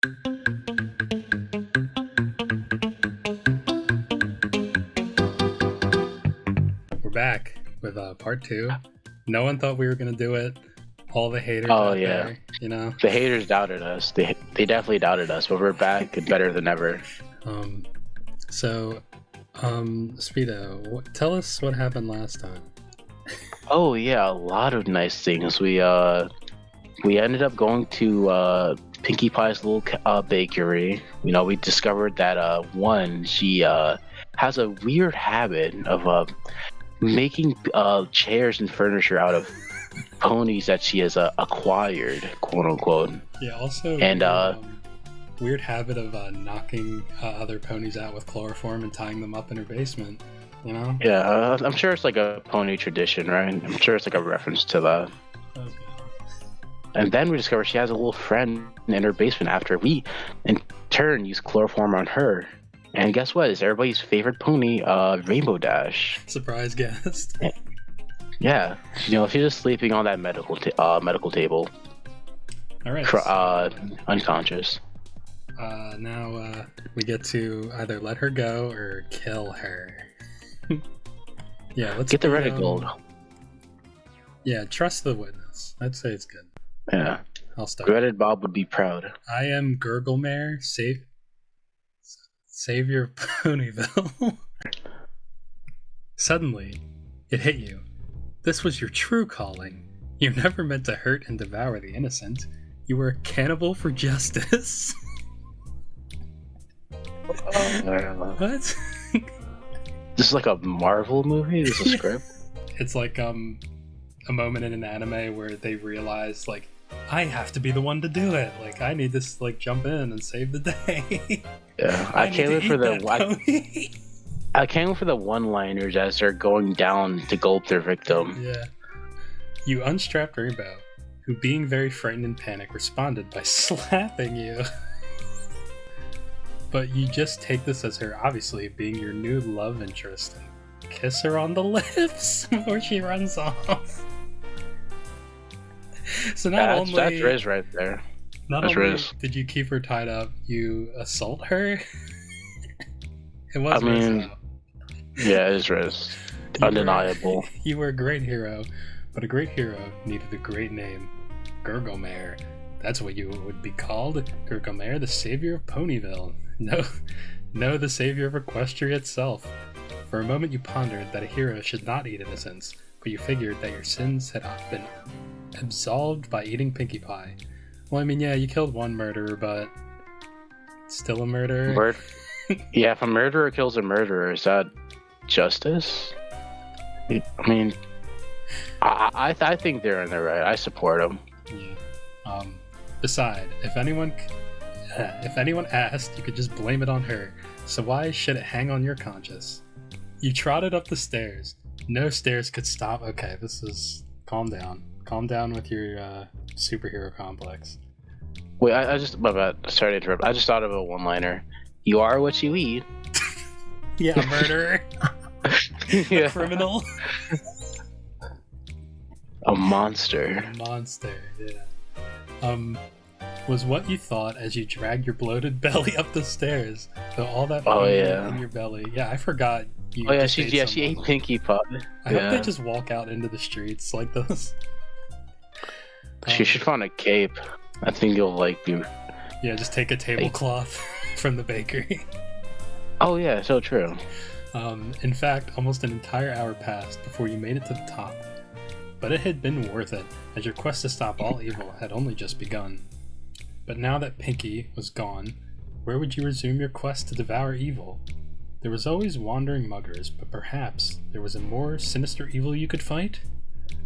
We're back with part 2. No one thought we were gonna do it. All the haters out there, you know. The haters doubted us. They definitely doubted us, but we're back and better than ever. Speedo, tell us what happened last time. Oh yeah, a lot of nice things. We ended up going to Pinkie Pie's little bakery. You know, we discovered that she has a weird habit of making chairs and furniture out of ponies that she has acquired, quote unquote. Yeah, also weird habit of knocking other ponies out with chloroform and tying them up in her basement, you know? Yeah, I'm sure it's like a pony tradition, right? I'm sure it's like a reference to that. Okay. And then we discovered she has a little friend in her basement after we, in turn, used chloroform on her. And guess what? It's everybody's favorite pony, Rainbow Dash. Surprise guest. Yeah, you know, she's just sleeping on that medical table. All right. Unconscious. Now we get to either let her go or kill her. Yeah, let's get the red gold. Yeah, trust the witness. I'd say it's good. Yeah. I'll start. Dreaded Bob would be proud. I am Gurglemare, savior of Ponyville. Suddenly, it hit you. This was your true calling. You're never meant to hurt and devour the innocent. You were a cannibal for justice. What? This is like a Marvel movie? This is a script? It's like a moment in an anime where they realize, like, I have to be the one to do it. Like, I need to, like, jump in and save the day. Yeah, I can't wait for I can't wait for the one-liners as they're going down to gulp their victim. Yeah. You unstrapped Rainbow, who, being very frightened and panicked, responded by slapping you. But you just take this as her obviously being your new love interest and kiss her on the lips before she runs off. So that's Riz right there. Not only Riz. Did you keep her tied up, you assault her? It was Riz. Yeah, it is Riz. Undeniable. You were a great hero, but a great hero needed a great name. Gurglemare. That's what you would be called. Gurglemare, the savior of Ponyville. No, the savior of Equestria itself. For a moment you pondered that a hero should not eat innocents, but you figured that your sins had been absolved by eating Pinkie Pie. Well, I mean, yeah, you killed one murderer, but still a murderer? Yeah, if a murderer kills a murderer, is that justice? I mean, I think they're in the right. I support them. Yeah. Beside, if anyone asked, you could just blame it on her. So why should it hang on your conscience? You trotted up the stairs. No stairs could stop. Okay, calm down. Calm down with your superhero complex. Wait, I just, my bad. Sorry to interrupt. I just thought of a one-liner. You are what you eat. Yeah, a murderer. Yeah. A criminal. A monster. A monster, yeah. Was what you thought as you dragged your bloated belly up the stairs. So all that in your belly. Yeah, I forgot. She ate Pinkie Pie. I hope they just walk out into the streets like this. She should find a cape. I think you'll like be. Yeah, just take a tablecloth from the bakery. Oh yeah, so true. In fact, almost an entire hour passed before you made it to the top. But it had been worth it, as your quest to stop all evil had only just begun. But now that Pinkie was gone, where would you resume your quest to devour evil? There was always wandering muggers, but perhaps there was a more sinister evil you could fight?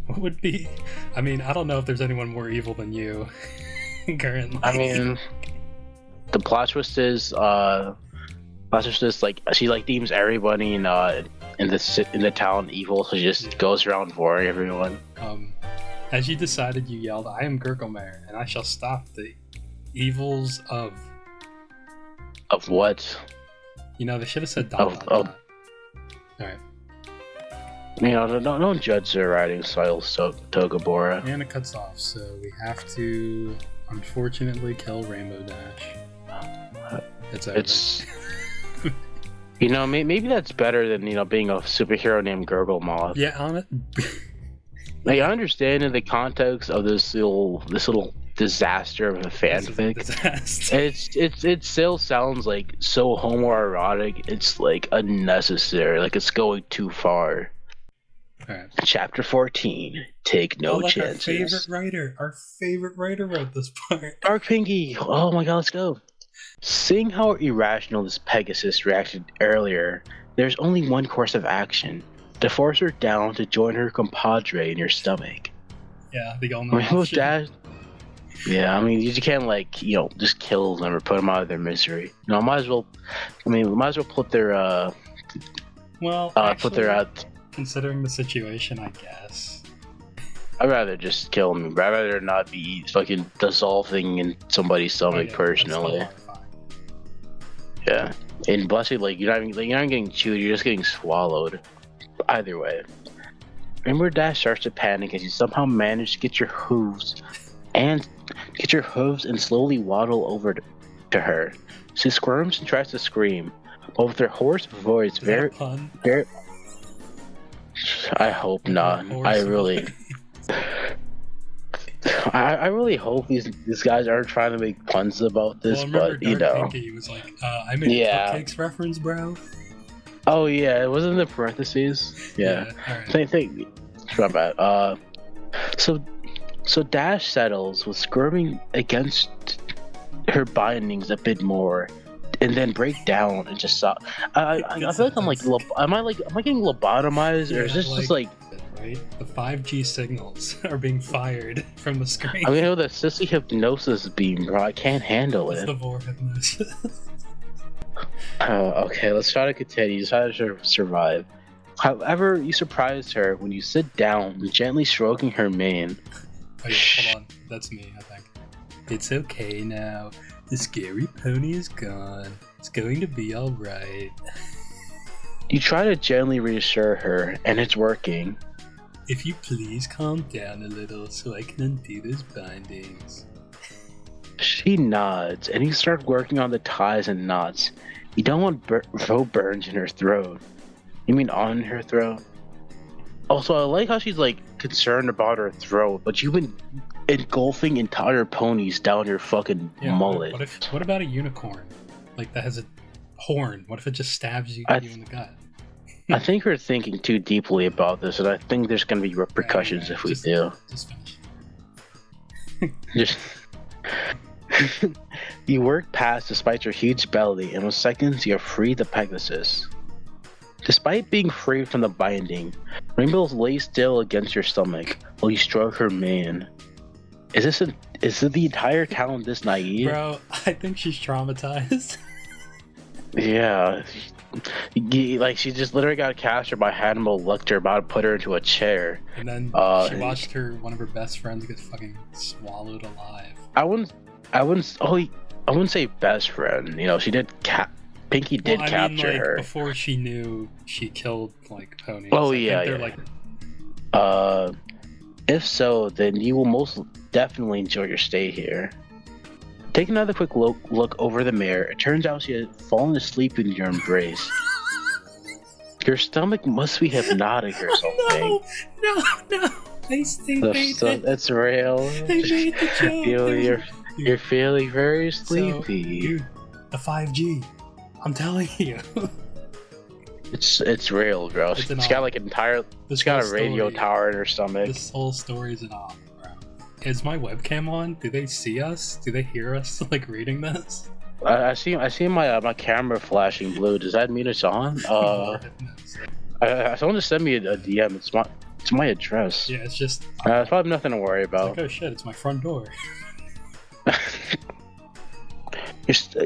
What would be? I mean, I don't know if there's anyone more evil than you, currently. I mean, the plot twist is, like, she, like, deems everybody in the town evil, so she just goes around boring everyone. As you decided, you yelled, "I am Gurglemare, and I shall stop the evils of..." Of what? You know, they should have said ... Alright. You know, don't judge their writing style, so Togabora. And it cuts off, so we have to Unfortunately, kill Rainbow Dash. It's over. Maybe that's better than being a superhero named Gurgle Moth. Yeah, on it. Like, I understand in the context of this little disaster of a fanfic. It still sounds like so homoerotic. It's like unnecessary. Like it's going too far. All right. Chapter 14. Take no chances. Our favorite writer wrote this part. Dark Pinky. Oh my god, let's go. Seeing how irrational this Pegasus reacted earlier, there's only one course of action. To force her down to join her compadre in your stomach. Yeah, the only option. Yeah, I mean, you can't just kill them or put them out of their misery. Might as well put their put their out. Considering the situation, I guess. I'd rather just kill them. I'd rather not be fucking dissolving in somebody's stomach personally. Yeah, and blessed, you're not getting chewed. You're just getting swallowed. Either way, Rainbow Dash starts to panic as you somehow manage to get your hooves and slowly waddle over to her. She squirms and tries to scream, but with her hoarse voice, very. I hope not. I really hope these guys aren't trying to make puns about this, but Pinky was like, I made a cupcakes reference, bro. Oh yeah, it wasn't in the parentheses. Yeah. Right. Think. Not bad. So Dash settles with squirming against her bindings a bit more, and then break down and just stop. I feel like am I getting lobotomized, or is this just like? Right? The 5G signals are being fired from the screen. I mean, the sissy hypnosis beam, bro. I can't handle it. It's the vor hypnosis. Okay, let's try to continue. Just try to survive. However, you surprised her when you sit down, gently stroking her mane. Oh yeah, hold on. That's me, I think. It's okay now. The scary pony is gone. It's going to be alright. You try to gently reassure her, and it's working. If you please calm down a little so I can undo those bindings. She nods, and you start working on the ties and knots. You don't want throat burns in her throat. You mean on her throat? Also, I like how she's concerned about her throat, but you've been engulfing entire ponies down your fucking mullet. What about a unicorn? That has a horn. What if it just stabs you in the gut? I think we're thinking too deeply about this, and I think there's gonna be repercussions if we do. Just finish. You work past despite your huge belly, and with seconds you have freed the Pegasus. Despite being freed from the binding, Rainbow lays still against your stomach while you stroke her mane. Is it the entire town this naive? Bro, I think she's traumatized. Yeah. She just literally got captured by Hannibal Lecter, about to put her into a chair. And then she watched one of her best friends get fucking swallowed alive. I wouldn't say best friend. She did Pinky did capture her before she knew she killed ponies. Oh yeah. If so, then you will most definitely enjoy your stay here. Take another quick look over the mirror. It turns out she had fallen asleep in your embrace. Your stomach must be hypnotic or something. No. They made it. That's real. They made the joke. You're feeling very sleepy. So, dude, the 5G. I'm telling you. It's real, bro. She's got She's got a radio tower in her stomach. This whole story is an op, bro. Is my webcam on? Do they see us? Do they hear us reading this? I see my camera flashing blue. Does that mean it's on? Someone just sent me a DM. It's my address. Yeah, it's just. It's probably nothing to worry about. Oh shit! It's my front door.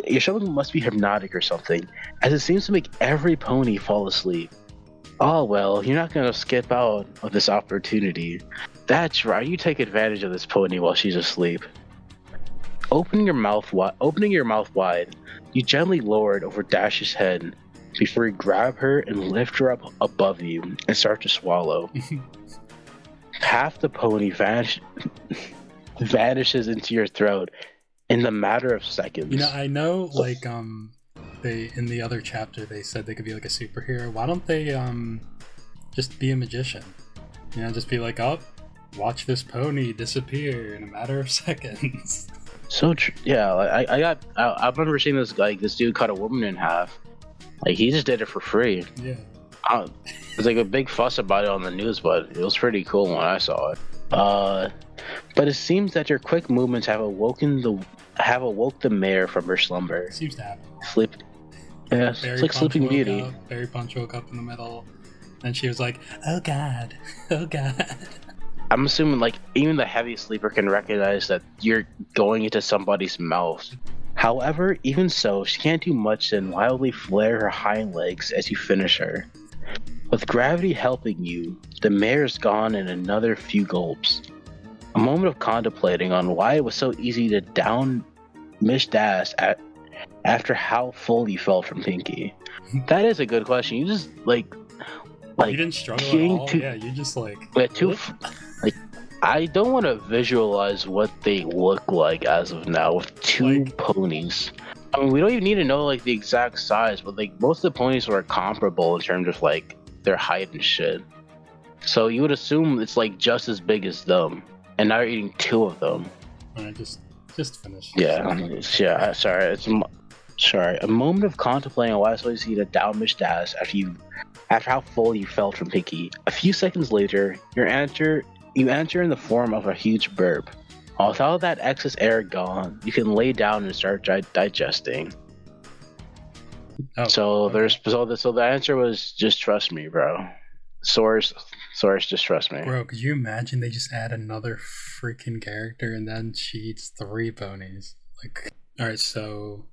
Your stomach must be hypnotic or something, as it seems to make every pony fall asleep. Oh well, you're not gonna skip out on this opportunity. That's right, you take advantage of this pony while she's asleep. Opening your mouth wide, you gently lower it over Dash's head before you grab her and lift her up above you and start to swallow. Half the pony vanishes. vanishes into your throat in the matter of seconds. You know, I know, like, they in the other chapter they said they could be like a superhero. Why don't they just be a magician? You know, just be like, oh, watch this pony disappear in a matter of seconds. So yeah, I remember seeing this dude cut a woman in half. Like, he just did it for free. Yeah. There's like a big fuss about it on the news, but it was pretty cool when I saw it. But it seems that your quick movements have awoke the mare from her slumber. It seems to happen. Sleep. Yeah, it's like Sleeping Beauty. Berry Punch woke up in the middle, and she was like, "Oh God, oh God." I'm assuming like even the heavy sleeper can recognize that you're going into somebody's mouth. However, even so, she can't do much than wildly flare her hind legs as you finish her. With gravity helping you, the mare is gone in another few gulps. A moment of contemplating on why it was so easy to down Miss Das after how full you felt from Pinky. That is a good question. You just like you didn't struggle at all. Yeah, you just like I don't want to visualize what they look like as of now with two ponies. I mean, we don't even need to know like the exact size, but like most of the ponies were comparable in terms of like their height and shit. So you would assume it's like just as big as them, and now you're eating two of them. Alright, just finish. Yeah, sorry. A moment of contemplating on why it's so easy to down Miss Das after how full you felt from Pinky. A few seconds later, you answer in the form of a huge burp. With all that excess air gone, you can lay down and start digesting. Oh, so okay. So the answer was just trust me, bro. Source, just trust me. Bro, could you imagine they just add another freaking character and then she eats 3 ponies? Like, all right, so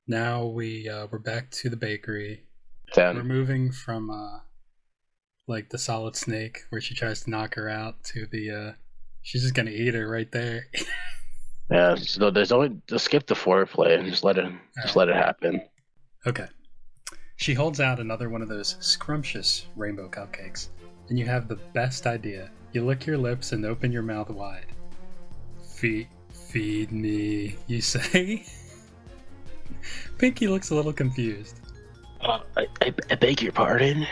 now we're back to the bakery. We're moving from like the solid snake where she tries to knock her out to the she's just gonna eat her right there. Yeah, so just skip the foreplay and just let it happen. Okay. She holds out another one of those scrumptious rainbow cupcakes, and you have the best idea. You lick your lips and open your mouth wide. Feed me, you say? Pinky looks a little confused. I beg your pardon?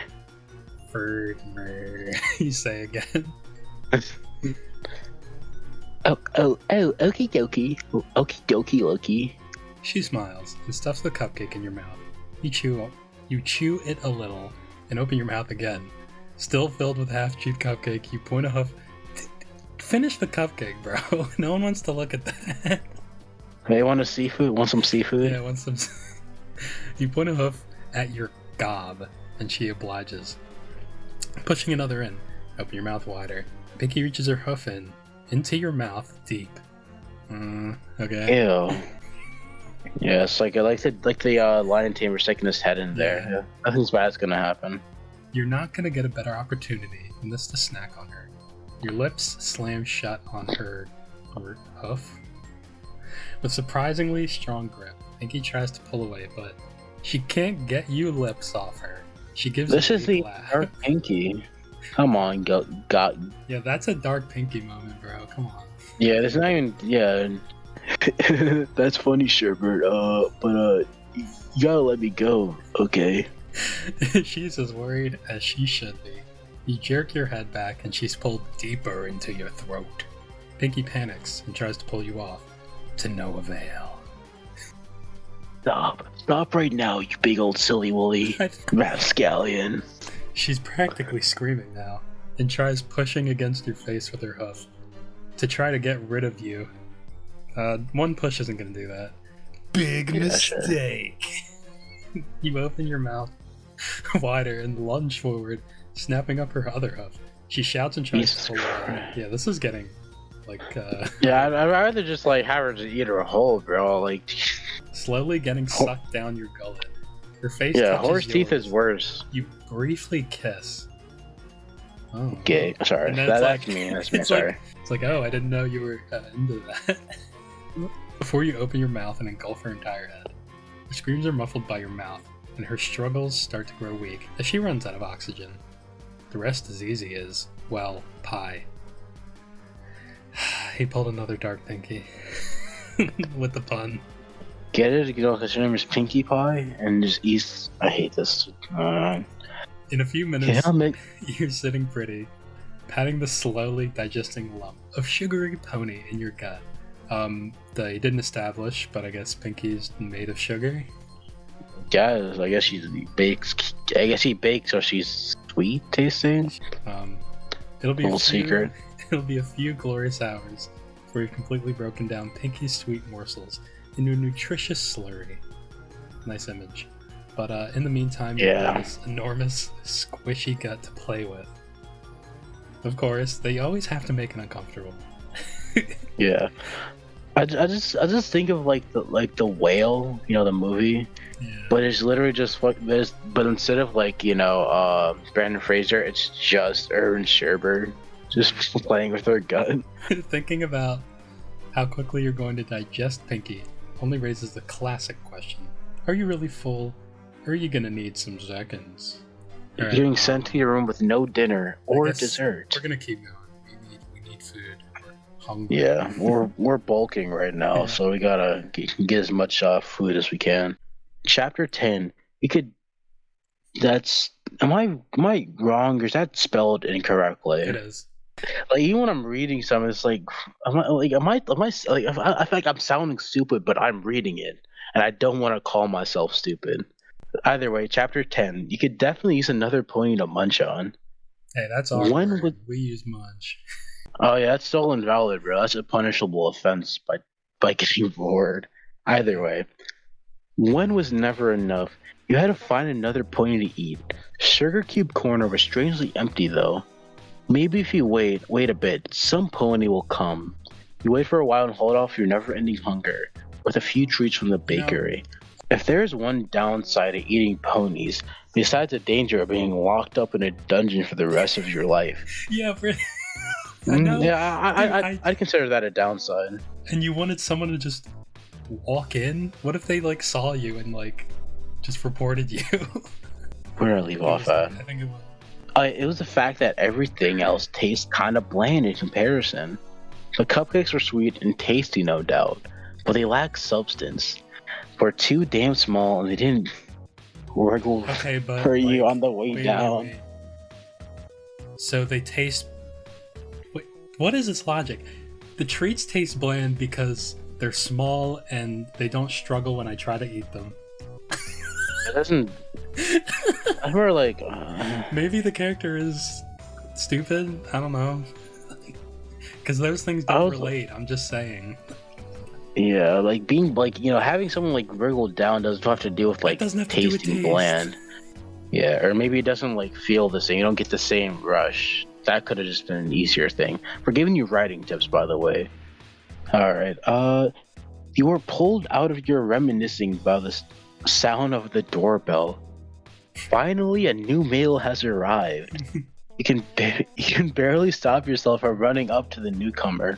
Feed me, you say again. Oh, okie dokie. Okie dokie, Loki. She smiles and stuffs the cupcake in your mouth. You chew it a little and open your mouth again. Still filled with half-chewed cupcake, you point a hoof. Finish the cupcake, bro. No one wants to look at that. Hey, want some seafood? Yeah, want some. You point a hoof at your gob, and she obliges. Pushing another in. Open your mouth wider. Pinky reaches her hoof into your mouth deep. Okay. Ew. Yeah, it's like the lion tamer sticking his head in there. Yeah. Nothing's bad's gonna happen. You're not gonna get a better opportunity than this to snack on her. Your lips slam shut on her hoof. With surprisingly strong grip, Pinky tries to pull away, but she can't get you lips off her. She gives this is the dark Pinky. Come on, God. Yeah, that's a dark Pinky moment, bro. Come on. Yeah, there's not even. Yeah. That's funny, Sherbert. But you gotta let me go, okay? She's as worried as she should be. You jerk your head back, and she's pulled deeper into your throat. Pinky panics and tries to pull you off, to no avail. Stop right now, you big old silly woolly rapscallion. She's practically screaming now, and tries pushing against your face with her hoof to try to get rid of you. One push isn't gonna do that. Big mistake. You open your mouth wider and lunge forward, snapping up her other hoof. She shouts and tries to pull away. Yeah, this is getting Yeah, I'd rather just like have her just eat her whole, bro. Like slowly getting sucked down your gullet. Her face. Yeah, horse teeth is worse. You briefly kiss. Oh. Okay, sorry. That's me. Sorry. It's like, oh, I didn't know you were into that. Before you open your mouth and engulf her entire head, her screams are muffled by your mouth, and her struggles start to grow weak as she runs out of oxygen. The rest is easy as, well, pie. He pulled another dark Pinky. With the pun. Get it? Because her name is Pinkie Pie, and just eats. I hate this. In a few minutes, you're sitting pretty, patting the slowly digesting lump of sugary pony in your gut. They didn't establish, but I guess Pinky's made of sugar. Guys, I guess she bakes. I guess he bakes, or she's sweet tasting. It'll be a secret. It'll be a few glorious hours before you've completely broken down Pinky's sweet morsels into a nutritious slurry. Nice image. But in the meantime, you have this enormous, squishy gut to play with. Of course, they always have to make it uncomfortable. Yeah, I just think of like the whale, the movie. Yeah. But it's literally just but instead of Brandon Fraser, it's just Erwin Sherber just playing with her gut. Thinking about how quickly you're going to digest Pinky only raises the classic question: are you really full, or are you gonna need some seconds? You're getting sent to your room with no dinner or dessert. We're gonna keep going. We need food. We're hungry. Yeah, we're bulking right now, so we gotta get as much food as we can. Chapter 10. Am I wrong, or is that spelled incorrectly? It is. Like, even when I'm reading something, it's like, I feel like I'm sounding stupid, but I'm reading it, and I don't want to call myself stupid. Either way, chapter 10. You could definitely use another pony to munch on. Hey, that's our word. We use munch. Oh yeah, that's still invalid, bro. That's a punishable offense by getting bored. Either way, one was never enough. You had to find another pony to eat. Sugar Cube Corner was strangely empty, though. Maybe if you wait a bit, some pony will come. You wait for a while and hold off your never-ending hunger with a few treats from the bakery. If there's one downside to eating ponies, besides the danger of being locked up in a dungeon for the rest of your life. Yeah, I know. Yeah, I'd consider that a downside. And you wanted someone to just walk in? What if they saw you and just reported you? Where did I leave off at? I think it was. It was the fact that everything else tastes kind of bland in comparison. The cupcakes were sweet and tasty, no doubt, but they lacked substance. Were too damn small, and they didn't wriggle for you on the way down. Wait. So they taste. Wait, what is this logic? The treats taste bland because they're small and they don't struggle when I try to eat them. It doesn't. I remember maybe the character is stupid. I don't know. Because those things don't relate. I'm just saying. Yeah, being having someone wriggle down doesn't have to do with tasting bland. Yeah, or maybe it doesn't feel the same. You don't get the same rush. That could have just been an easier thing. We're giving you writing tips, by the way. All right. You were pulled out of your reminiscing by the sound of the doorbell. Finally, a new mail has arrived. You can barely stop yourself from running up to the newcomer.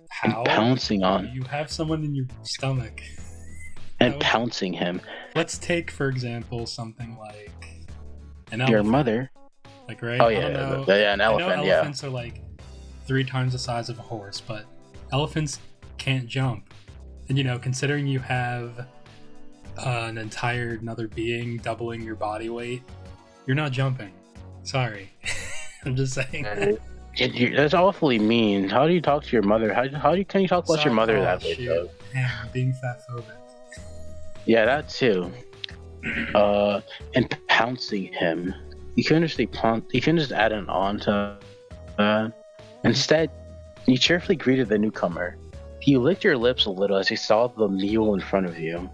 How? And pouncing on. You have someone in your stomach. And pouncing him. Let's take, for example, something like an elephant. Your mother. Right? Oh yeah, an elephant. I know elephants are 3 times the size of a horse, but elephants can't jump. And considering you have an entire another being doubling your body weight, you're not jumping. Sorry. I'm just saying. That's awfully mean. How do you talk to your mother? Can you talk about your mother that way? Damn, I'm being fatphobic. Yeah, that too. And pouncing him. You couldn't just add an on to that. Instead, you cheerfully greeted the newcomer. You licked your lips a little as you saw the mule in front of you.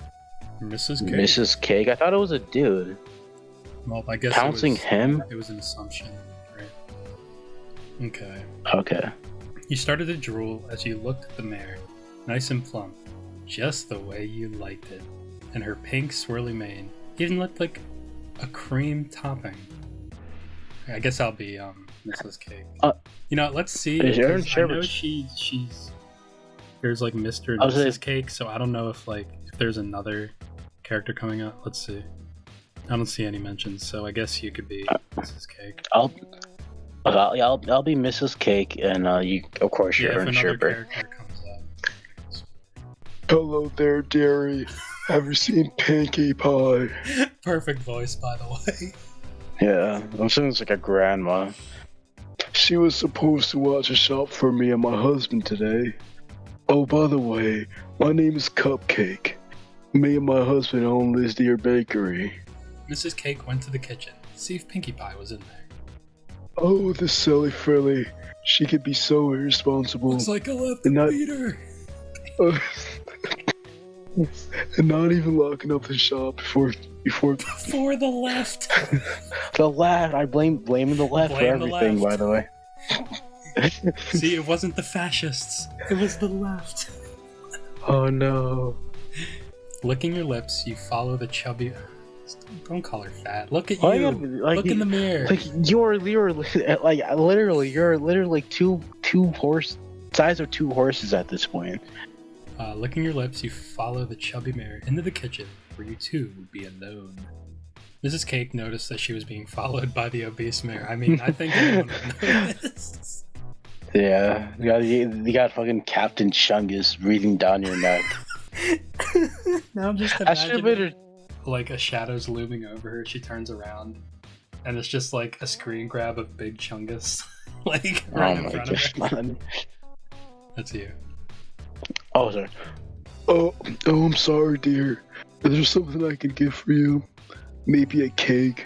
Mrs. Cake? I thought it was a dude. Well, I guess pouncing him? It was an assumption, right? Okay. You started to drool as you looked at the mare, nice and plump, just the way you liked it. And her pink swirly mane even looked like a cream topping. I guess I'll be Mrs. Cake. Let's see. I know she's there's Mr. and Mrs. Cake, so I don't know if there's another character coming up. Let's see. I don't see any mentions, so I guess you could be Mrs. Cake. I'll be Mrs. Cake, and you, of course, Yeah, you're if Ern another Sherbert. character comes up. Hello there, dearie. Have you seen Pinkie Pie? Perfect voice, by the way. Yeah, I'm assuming it's like a grandma. She was supposed to watch a shop for me and my husband today. Oh, by the way, my name is Cupcake. Me and my husband own this dear bakery. Mrs. Cake went to the kitchen to see if Pinkie Pie was in there. Oh, this silly frilly. She could be so irresponsible. Looks like I left And the not- beater. and not even locking up the shop before. For the left. The left. I blaming the left for Blame the everything. left. By the way. See, it wasn't the fascists. It was the left. Oh no. Licking your lips, you follow the chubby... Don't call her fat. Look at Why you. you gotta, like, Look in the mirror. Like you're literally two horse size of two horses at this point. Licking your lips, you follow the chubby mare into the kitchen, where you two would be alone. Mrs. Cake noticed that she was being followed by the obese mare. I mean, I think anyone would notice. Yeah, you got fucking Captain Chungus breathing down your neck. Now I'm just I should have made imagining, her. like, a shadow's looming over her. She turns around, and it's just like a screen grab of Big Chungus, like right in front of her. God. That's you. Oh, sorry. Oh, I'm sorry, dear. Is there something I can get for you? Maybe a cake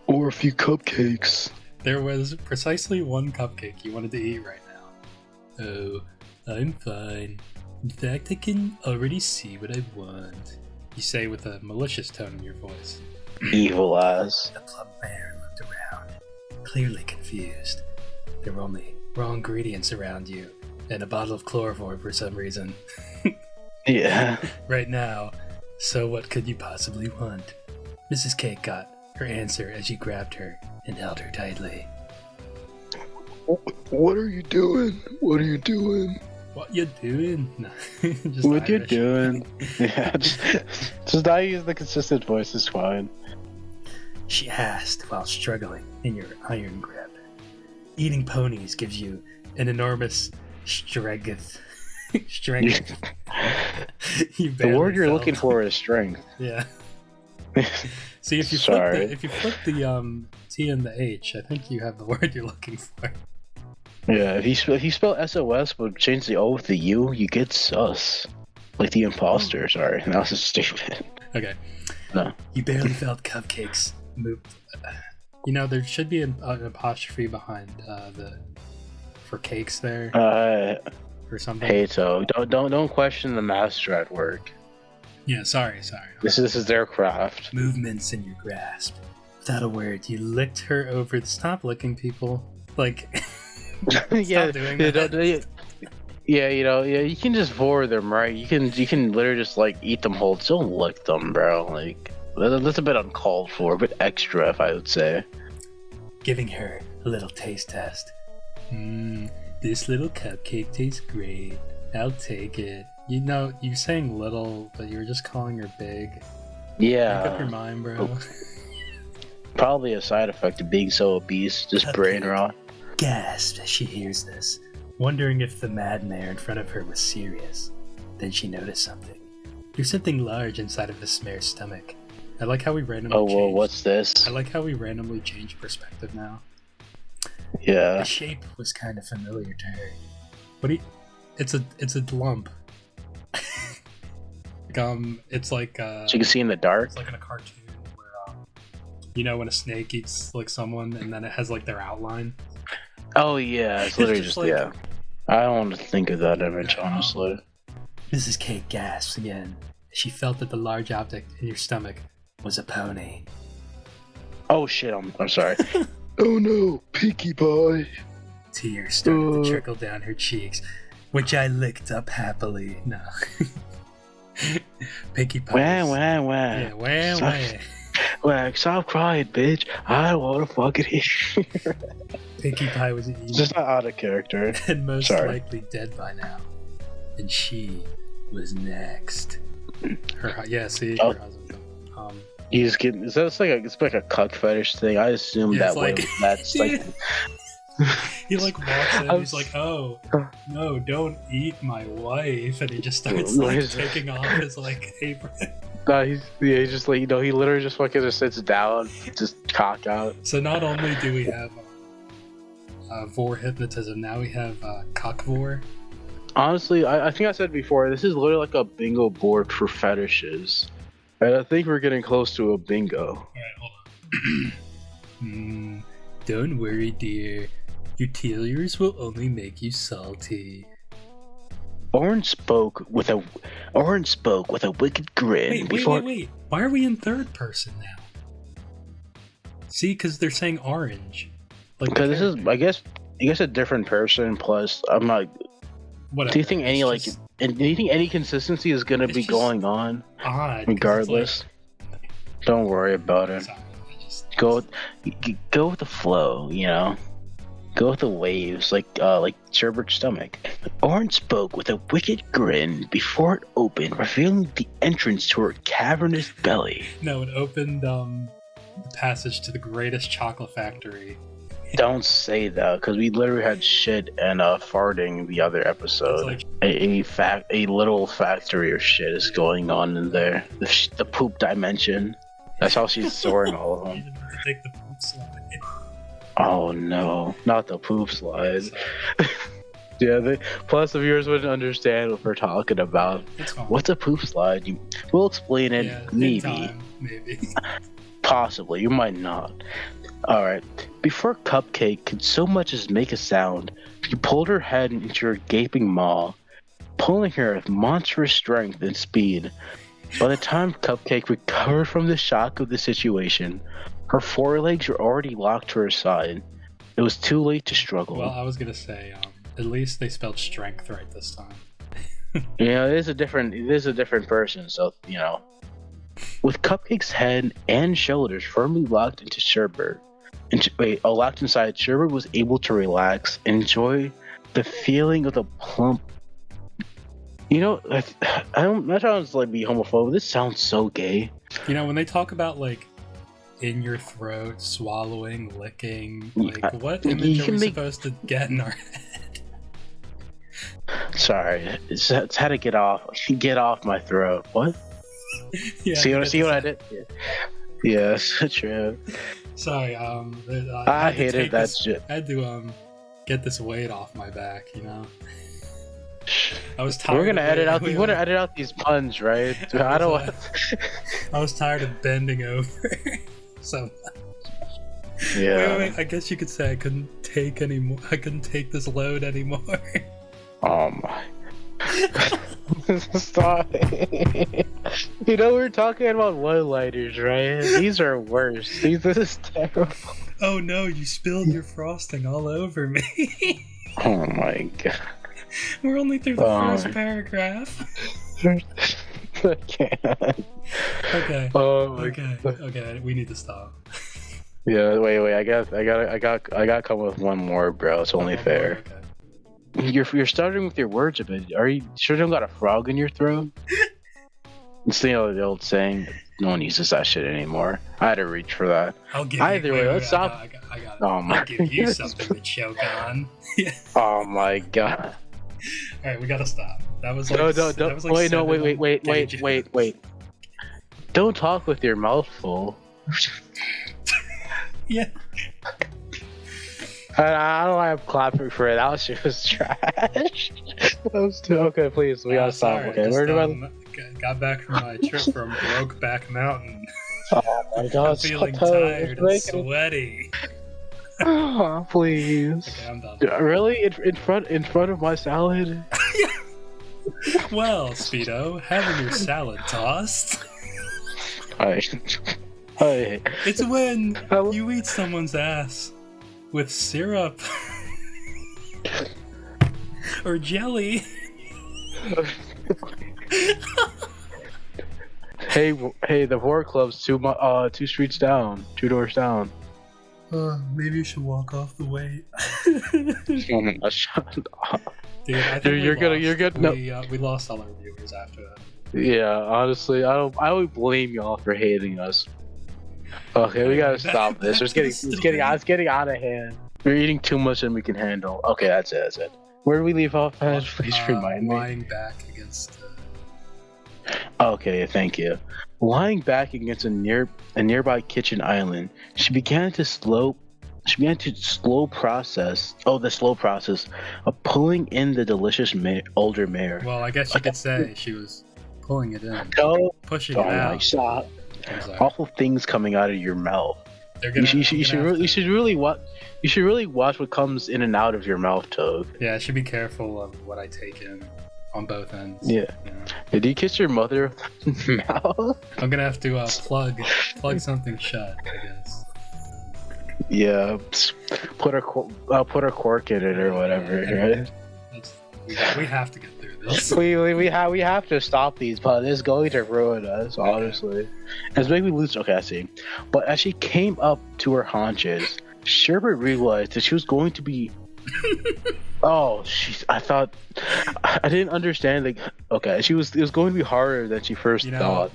or a few cupcakes. There was precisely one cupcake you wanted to eat right now. Oh, I'm fine. In fact, I can already see what I want. You say with a malicious tone in your voice. Evil ass. The plump bear looked around, clearly confused. There were only raw ingredients around you, and a bottle of chloroform for some reason. Yeah. Right now, so what could you possibly want? Mrs. Cake got her answer as you grabbed her and held her tightly. What are you doing? What are you doing? What you doing? No, just What you Irish. doing? Yeah, just not use the consistent voice is fine. She asked while struggling in your iron grip. Eating ponies gives you an enormous strength. Strength. You The barely word you're felt. looking for is strength. Yeah. See, if you Sorry. flip the T and the H, I think you have the word you're looking for. Yeah, if you spell SOS but change the O with the U, you get sus. Like the imposter, sorry. That was just stupid. Okay. No. You barely felt cupcakes move. You know, there should be an apostrophe behind for cakes there or something. Hey, so don't question the master at work. Yeah, sorry. This is their craft. Movements in your grasp. Without a word, you licked her over. Stop licking people. Like, Yeah, doing yeah, that. you can just vor them, right? You can literally just like eat them whole. Don't lick them, bro. Like that's a bit uncalled for, a bit extra, if I would say. giving her a little taste test. This little cupcake tastes great. I'll take it. You know, you saying little, but you were just calling her big. Make up your Yeah, mind, bro. probably a side effect of being so obese, just brain rot. Gasped as she hears this, wondering if the mad mare in front of her was serious. Then she noticed something. There's something large inside of this mare's stomach. I like how we randomly Oh well, changed. what's this? I like how we randomly change perspective now. Yeah. The shape was kind of familiar to her. What do you... It's a lump. It's like So you can see in the dark. it's like in a cartoon where you know when a snake eats like someone and then it has like their outline. Oh yeah, it's literally just just like- yeah. I don't want to think of that image, honestly. Mrs. Cake gasps again as she felt that the large object in your stomach was a pony. Oh shit, I'm sorry. Oh no, Pinkie Pie. Tears started to trickle down her cheeks, which I licked up happily. No. Pinkie Pie. Wah. Yeah, wah. Wah, stop crying, bitch. I want to fucking hit you. Pinkie Pie was eaten It's just not out of character. and most Sorry. likely dead by now. And she was next. Her, yeah, see, Oh. her husband. You just get it's like a cuck fetish thing. I assume Yeah, that it's way like- that's like He like walks in, he's like, "Oh, no, don't eat my wife," and he just starts like taking off his like apron. He's just like, he literally just fucking just sits down, just cock out. So not only do we have vor hypnotism, now we have cock vor. Honestly, I think I said before, this is literally like a bingo board for fetishes. And I think we're getting close to a bingo. Alright, hold on. Don't worry, dear. Your telomeres will only make you salty. Orange spoke with a wicked grin. Wait. Why are we in third person now? See, because they're saying orange. Like, because this is, I guess a different person. Plus, I'm not. Whatever. Do you think any consistency is gonna be going on? Odd. Regardless, don't worry about it. Sorry, Go with the flow. Go with the waves, like Sherbert's stomach. Orange spoke with a wicked grin before it opened, revealing the entrance to her cavernous belly. No, it opened the passage to the greatest chocolate factory. Don't say that, because we literally had shit and farting the other episode. Like, a little factory of shit is going on in there. The poop dimension. That's how she's storing all of them. you didn't have to take the poop slide. Oh no, not the poop slide. Yeah, plus the viewers wouldn't understand what we're talking about. What's a poop slide? We'll explain it, maybe. Possibly, you might not. Alright, before Cupcake could so much as make a sound, she pulled her head into her gaping maw, pulling her with monstrous strength and speed. By the time Cupcake recovered from the shock of the situation, her forelegs were already locked to her side. It was too late to struggle. Well, I was gonna say, at least they spelled strength right this time. It is a different person, so, With Cupcake's head and shoulders firmly locked into Sherbert, Sherbert was able to relax, enjoy the feeling of the plump. I don't. Not trying to be homophobic. This sounds so gay. When they talk about in your throat, swallowing, licking, what image are we supposed to get in our head? Sorry, it's how to get off my throat. What? Yeah, see what I did? Yeah, so true. Sorry, I hated that shit. I had to get this weight off my back, I was tired. We're gonna edit out. You want to edit out these puns, right? I don't want. I was tired of bending over. So. Yeah. Wait. I guess you could say I couldn't take anymore. I couldn't take this load anymore. Oh my. Stop. We're talking about lowlighters, right? These are worse. This is terrible. Oh no, you spilled your frosting all over me. Oh my god. We're only through the first paragraph. I can't. Okay. Oh my Okay, we need to stop. Yeah, wait. I got to come with one more, bro. It's only fair. Okay. You're starting with your words a bit. Are you sure you don't got a frog in your throat? It's the old saying. No one uses that shit anymore. I had to reach for that. I'll give Either you, way, let's stop. I got it. Oh my I'll give you something to choke on. Oh my god. Alright, we gotta stop. That was wait. Don't talk with your mouth full. Yeah. I don't have clapping for it. That shit was trash. Okay, please, we gotta stop. Sorry, Okay, just, got back from my trip from Brokeback Mountain. Oh my god, I'm feeling tired and sweaty. Oh, please. Okay, I'm done. Really? In front of my salad? Well, Speedo, having your salad tossed. Hi. It's when you eat someone's ass with syrup or jelly. Hey, the Horror Club's two streets down, 2 doors down. Maybe you should walk off the weight. Shut up. Dude, I think you're good. No. We lost all our viewers after that. Yeah, honestly, I don't blame y'all for hating us. Okay, we gotta stop this. It's getting out of hand. We're eating too much than we can handle. Okay, that's it. That's it. Where do we leave off at? Please remind me. Lying back against. Okay, thank you. Lying back against a nearby kitchen island, she began to slow process. Oh, the slow process of pulling in the delicious older mare. Well, I guess you could say she was pulling it in, pushing it my out. God. Awful things coming out of your mouth. You should really watch what comes in and out of your mouth, Toad. Yeah, I should be careful of what I take in on both ends. Yeah. Did you kiss your mother with the mouth? I'm gonna have to plug something shut, I guess. Yeah, put a cork in it or whatever. Right? We have to get through this. we have to stop these, but it's going to ruin us, honestly. It's making me lose. Okay, I see. But as she came up to her haunches, Sherbert realized that she was going to be. I thought I didn't understand. Like, okay, it was going to be harder than she first thought.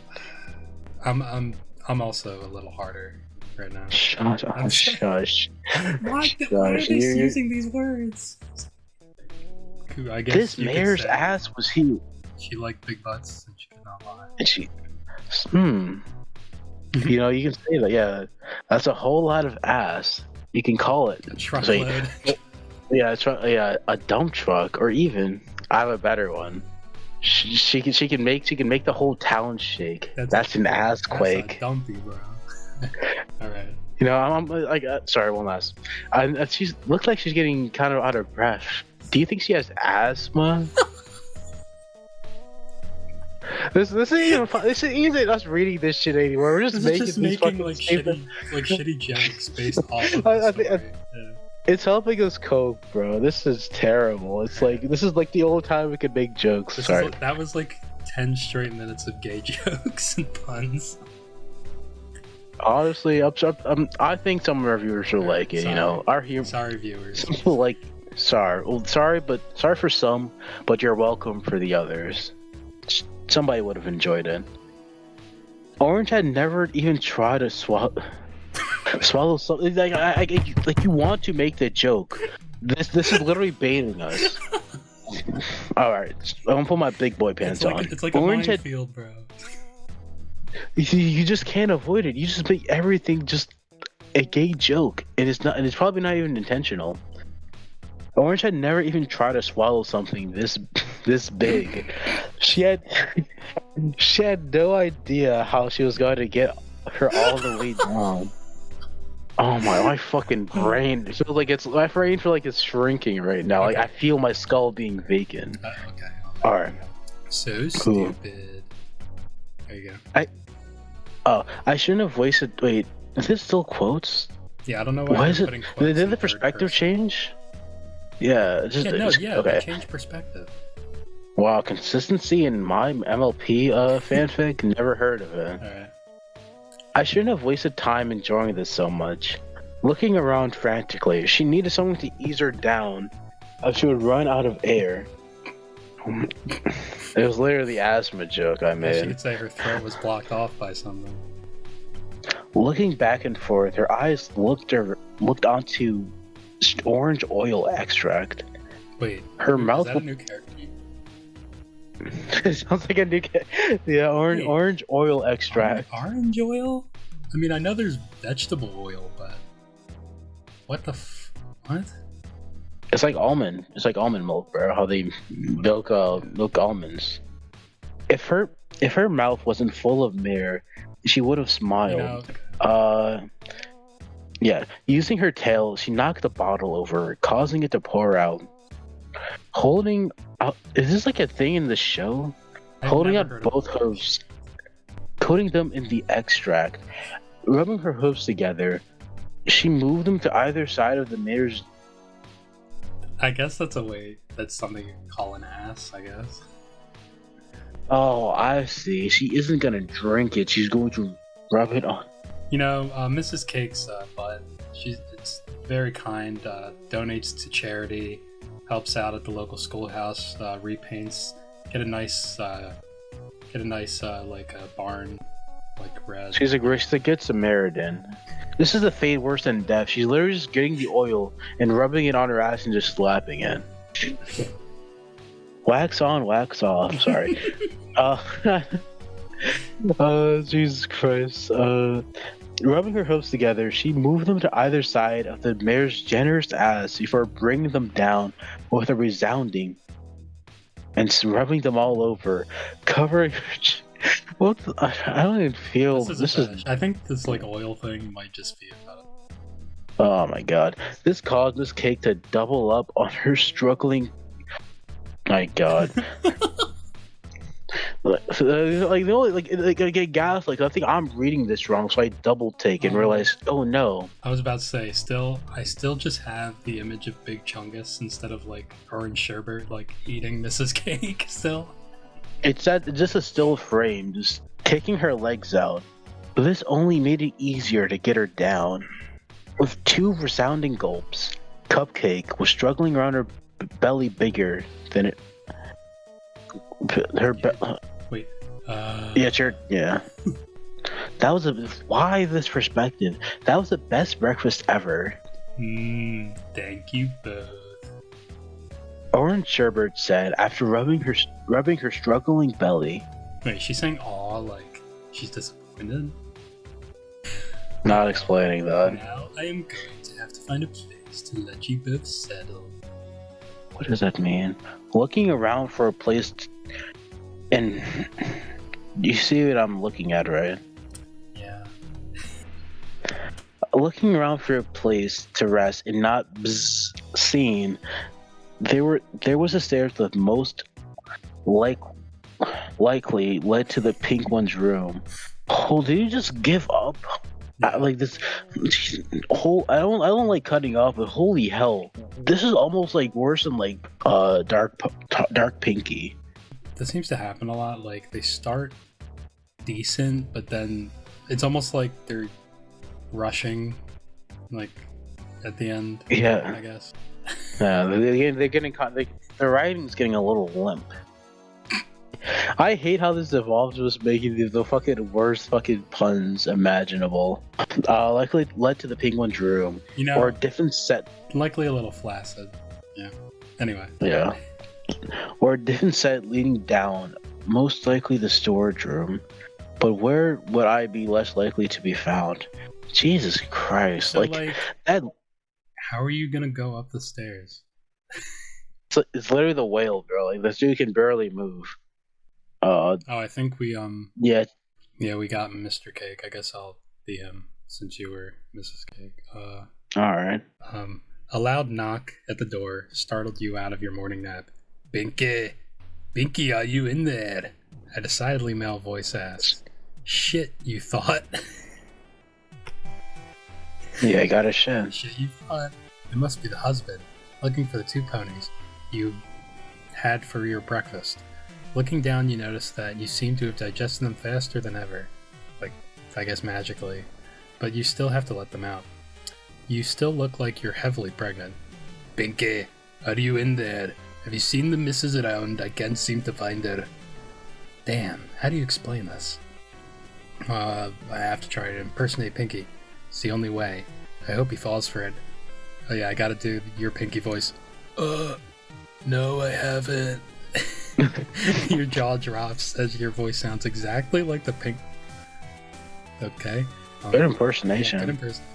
I'm also a little harder right now. Shush. Why are they using these words? I guess this mare's ass was huge. She liked big butts and she could not lie. And she, you can say that. Yeah, that's a whole lot of ass. You can call it a truckload. A dump truck, or even I have a better one. She can make the whole town shake. That's an ass quake. That's a dumpy, bro. All right. I'm like, sorry, one last. She looks like she's getting kind of out of breath. Do you think she has asthma? This isn't us reading this shit anymore. We're just making like shitty jokes based off of the story. It's helping us cope, bro. This is terrible. This is like the old time we could make jokes. Sorry. That was like 10 straight minutes of gay jokes and puns. Honestly, I think some of our viewers will like it. Sorry. Our humor. Sorry, viewers. Sorry. Well, sorry for some, but you're welcome for the others. Somebody would have enjoyed it. Orange had never even tried to swallow something. Like you want to make the joke. This is literally baiting us. All right, I'm gonna put my big boy pants on. It's like Orange a minefield, bro. You just can't avoid it. You just make everything just a gay joke, and it's probably not even intentional. Orange had never even tried to swallow something this big. She had no idea how she was going to get her all the way down. Oh my fucking brain feels like my brain feels like it's shrinking right now. Okay. Like I feel my skull being vacant. Okay. All right. So stupid. There you go. I shouldn't have wasted. Wait, is this still quotes? Yeah, I don't know why is it. Did the perspective change? Yeah. They changed perspective. Wow, consistency in my MLP fanfic. Never heard of it. All right. I shouldn't have wasted time enjoying this so much. Looking around frantically, she needed someone to ease her down, or she would run out of air. It was literally the asthma joke I made. She could say her throat was blocked off by something. Looking back and forth, her eyes looked onto orange oil extract. Wait, her mouth. Is that a new character? It sounds like a new orange oil extract. Orange oil? I mean, I know there's vegetable oil, but what? It's like almond. It's like almond milk, bro. How they milk almonds. If her mouth wasn't full of mire, she would have smiled. Yeah. Using her tail, she knocked the bottle over, causing it to pour out. Holding out. Is this like a thing in the show? Holding out both hooves, coating them in the extract, rubbing her hooves together. She moved them to either side of the mare's. I guess that's something you call an ass, I guess. Oh, I see. She isn't gonna drink it. She's going to rub it on. Mrs. Cake's butt. It's very kind. Donates to charity. Helps out at the local schoolhouse. Repaints. Get a nice barn like red. She's a good Samaritan. This is a fate worse than death. She's literally just getting the oil and rubbing it on her ass and just slapping it. Wax on, wax off. Sorry. Jesus Christ. Rubbing her hooves together, she moved them to either side of the mare's generous ass before bringing them down with a resounding and rubbing them all over, covering her. I don't even feel this is. I think this like oil thing might just be about it. Oh my god! This caused Miss Cake to double up on her struggling. My god. I get gas. Like I think I'm reading this wrong, so I double take and realize, oh no. I was about to say, I still just have the image of Big Chungus instead of like orange sherbet, like eating Mrs. Cake. Still, it's just a still frame, just kicking her legs out. But this only made it easier to get her down. With 2 resounding gulps, Cupcake was struggling around her belly bigger than it. Wait. Yeah. That was why this perspective. That was the best breakfast ever. Thank you both. Orange Sherbert said after rubbing her struggling belly. Wait, she's saying aw like she's disappointed? Not explaining that. Now I am going to have to find a place to let you both settle. What does that mean? Looking around for a place and you see what I'm looking at, right? Yeah. Looking around for a place to rest and not seen, there was a stairs that most likely led to the pink one's room. Oh, did you just give up? Like this whole I don't like cutting off, but holy hell, this is almost like worse than like dark pinky. This seems to happen a lot. Like they start decent, but then it's almost like they're rushing, like at the end. Yeah, I guess. Yeah, they're getting caught. The writing's getting a little limp. I hate how this evolves, just making the fucking worst fucking puns imaginable. Likely led to the penguin's room, or a different set. Likely a little flaccid. Yeah. Anyway. Yeah. Or a different set leading down, most likely the storage room. But where would I be less likely to be found? Jesus Christ! So, like that. How are you gonna go up the stairs? It's literally the whale, bro. Like this dude can barely move. I think we Yeah, we got Mr. Cake. I guess I'll be him since you were Mrs. Cake. All right. A loud knock at the door startled you out of your morning nap. Binky, are you in there? A decidedly male voice asked. Shit, you thought? Yeah, I got a shit. Shit, you thought? It must be the husband, looking for the 2 ponies you had for your breakfast. Looking down, you notice that you seem to have digested them faster than ever. Like, I guess magically. But you still have to let them out. You still look like you're heavily pregnant. Binky, are you in there? Have you seen the missus around? I can't seem to find her. Damn, how do you explain this? I have to try to impersonate Pinky. It's the only way. I hope he falls for it. Oh yeah, I gotta do your Pinky voice. No, I haven't. Your jaw drops as your voice sounds exactly like the pink. Okay. Good impersonation. Yeah, good impersonation.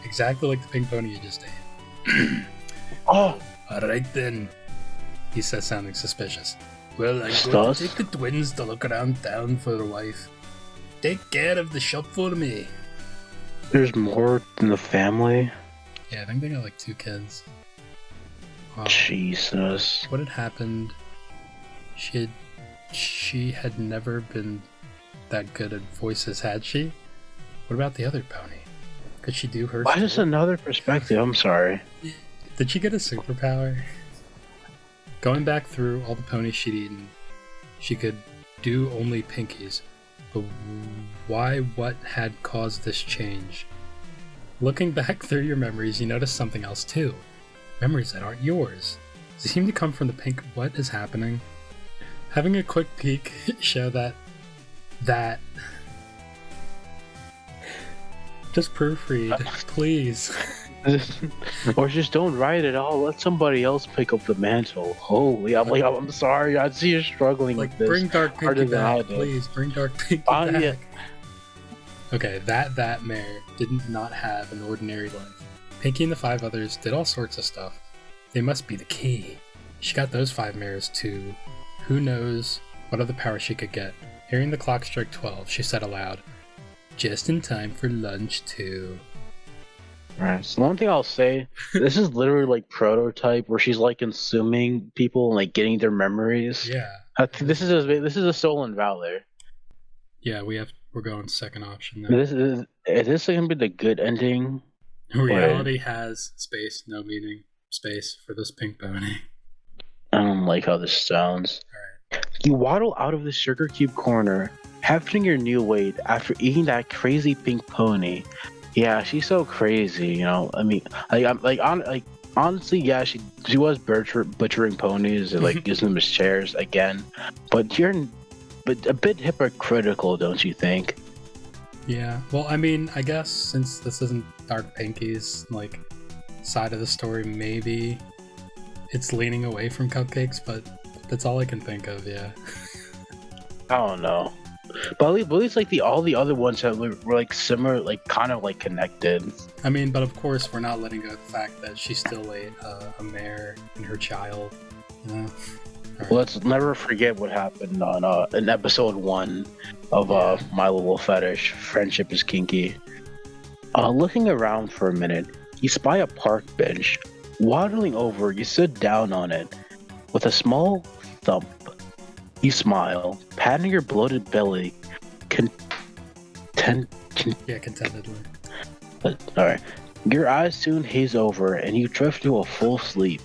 Exactly like the pink pony you just ate. Oh! Alright then, he says, sounding suspicious. Well, I'm going to take the twins to look around town for a wife. Take care of the shop for me. There's more than the family? Yeah, I think they got like 2 kids. Jesus. What had happened? She had never been that good at voices, had she? What about the other pony? Could she do her? Why is another perspective? I'm sorry. Did she get a superpower? Going back through all the ponies she'd eaten, she could do only Pinkies. But why? What had caused this change? Looking back through your memories, you notice something else too. Memories that aren't yours. They seem to come from the pink. What is happening? Having a quick peek show that Just proofread, please. Or just don't write it all. Let somebody else pick up the mantle. Holy, I'm sorry. I see you're struggling Like, with this. bring Dark Pinky harder than I back, did. please. Bring Dark Pinky back. Yeah. Okay, that mare did not have an ordinary life. Pinky and the 5 others did all sorts of stuff. They must be the key. She got those 5 mares too. Who knows what other power she could get. Hearing the clock strike 12, she said aloud, "Just in time for lunch too." Right. So one thing I'll say, this is literally like prototype where she's like consuming people and like getting their memories. Yeah. This is a stolen valor. Yeah, we're going second option now. Is this gonna be the good ending? Reality has space, no meaning. Space for this pink pony. I don't like how this sounds. Alright. You waddle out of the sugar cube corner, hefting your new weight after eating that crazy pink pony. Yeah, she's so crazy, you know. I mean, honestly, yeah, she was butchering ponies and like using them as chairs again. But a bit hypocritical, don't you think? Yeah. Well, I mean, I guess since this isn't Dark Pinky's like side of the story, maybe it's leaning away from cupcakes, but that's all I can think of. Yeah. I don't know. But at least like all the other ones were like similar, like kind of like connected. I mean, but of course we're not letting go of the fact that she still ate a mare and her child. You know? Right. Let's never forget what happened on in episode 1 of My Little Fetish. Friendship is Kinky. Looking around for a minute, you spy a park bench. Waddling over, you sit down on it. With a small thump, you smile, patting your bloated belly contentedly. Alright. Your eyes soon haze over and you drift to a full sleep.